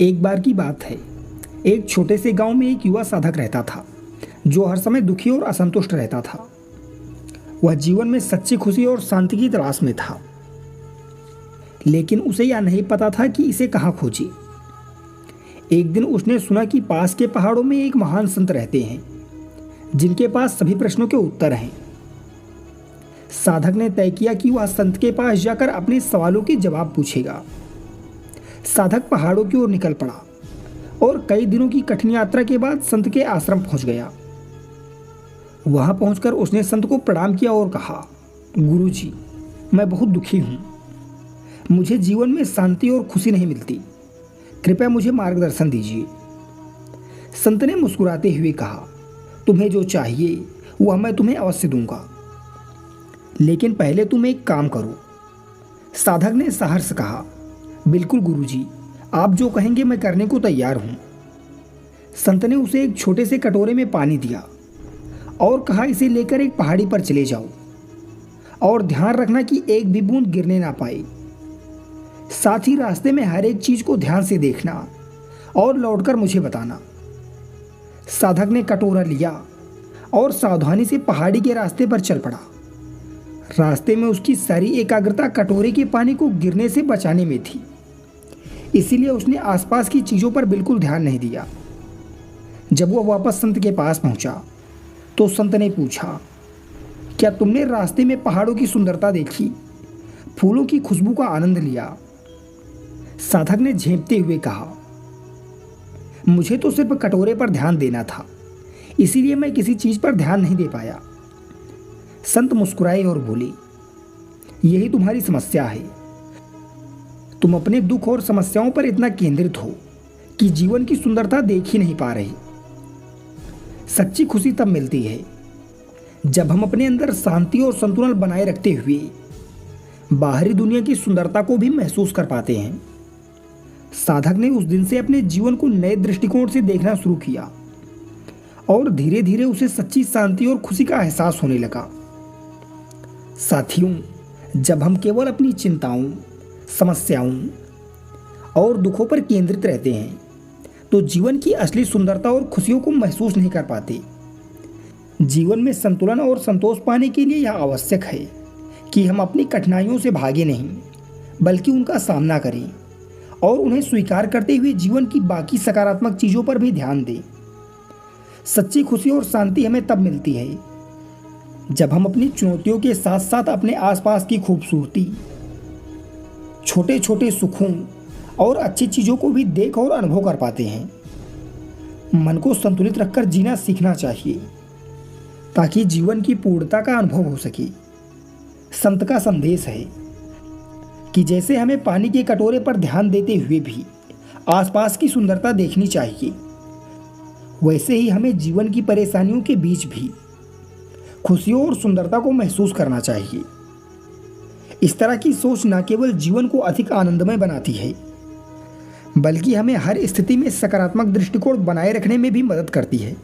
एक बार की बात है। एक छोटे से गांव में एक युवा साधक रहता था जो हर समय दुखी और असंतुष्ट रहता था। वह जीवन में सच्ची खुशी और शांति की तलाश में था, लेकिन उसे यह नहीं पता था कि इसे कहाँ खोजे। एक दिन उसने सुना कि पास के पहाड़ों में एक महान संत रहते हैं जिनके पास सभी प्रश्नों के उत्तर हैं। साधक ने तय किया कि वह संत के पास जाकर अपने सवालों के जवाब पूछेगा। साधक पहाड़ों की ओर निकल पड़ा और कई दिनों की कठिन यात्रा के बाद संत के आश्रम पहुंच गया। वहां पहुंचकर उसने संत को प्रणाम किया और कहा, गुरुजी, मैं बहुत दुखी हूं। मुझे जीवन में शांति और खुशी नहीं मिलती। कृपया मुझे मार्गदर्शन दीजिए। संत ने मुस्कुराते हुए कहा, तुम्हें जो चाहिए वह मैं तुम्हें अवश्य दूंगा, लेकिन पहले तुम एक काम करो। साधक ने साहस से कहा, बिल्कुल गुरुजी, आप जो कहेंगे मैं करने को तैयार हूं। संत ने उसे एक छोटे से कटोरे में पानी दिया और कहा, इसे लेकर एक पहाड़ी पर चले जाओ और ध्यान रखना कि एक भी बूंद गिरने ना पाए। साथ ही रास्ते में हर एक चीज को ध्यान से देखना और लौटकर मुझे बताना। साधक ने कटोरा लिया और सावधानी से पहाड़ी के रास्ते पर चल पड़ा। रास्ते में उसकी सारी एकाग्रता कटोरे के पानी को गिरने से बचाने में थी, इसीलिए उसने आसपास की चीजों पर बिल्कुल ध्यान नहीं दिया। जब वह वापस संत के पास पहुंचा तो संत ने पूछा, क्या तुमने रास्ते में पहाड़ों की सुंदरता देखी, फूलों की खुशबू का आनंद लिया? साधक ने झेंपते हुए कहा, मुझे तो सिर्फ कटोरे पर ध्यान देना था, इसीलिए मैं किसी चीज पर ध्यान नहीं दे पाया। संत मुस्कुराए और बोले, यही तुम्हारी समस्या है। तुम अपने दुख और समस्याओं पर इतना केंद्रित हो कि जीवन की सुंदरता देख ही नहीं पा रहे। सच्ची खुशी तब मिलती है जब हम अपने अंदर शांति और संतुलन बनाए रखते हुए बाहरी दुनिया की सुंदरता को भी महसूस कर पाते हैं। साधक ने उस दिन से अपने जीवन को नए दृष्टिकोण से देखना शुरू किया और धीरे धीरे उसे सच्ची शांति और खुशी का एहसास होने लगा। साथियों, जब हम केवल अपनी चिंताओं, समस्याओं और दुखों पर केंद्रित रहते हैं तो जीवन की असली सुंदरता और खुशियों को महसूस नहीं कर पाते। जीवन में संतुलन और संतोष पाने के लिए यह आवश्यक है कि हम अपनी कठिनाइयों से भागे नहीं, बल्कि उनका सामना करें और उन्हें स्वीकार करते हुए जीवन की बाकी सकारात्मक चीज़ों पर भी ध्यान दें। सच्ची खुशी और शांति हमें तब मिलती है जब हम अपनी चुनौतियों के साथ साथ अपने आसपास की खूबसूरती, छोटे छोटे सुखों और अच्छी चीज़ों को भी देख और अनुभव कर पाते हैं। मन को संतुलित रखकर जीना सीखना चाहिए ताकि जीवन की पूर्णता का अनुभव हो सके। संत का संदेश है कि जैसे हमें पानी के कटोरे पर ध्यान देते हुए भी आसपास की सुंदरता देखनी चाहिए, वैसे ही हमें जीवन की परेशानियों के बीच भी खुशियों और सुंदरता को महसूस करना चाहिए। इस तरह की सोच न केवल जीवन को अधिक आनंदमय बनाती है, बल्कि हमें हर स्थिति में सकारात्मक दृष्टिकोण बनाए रखने में भी मदद करती है।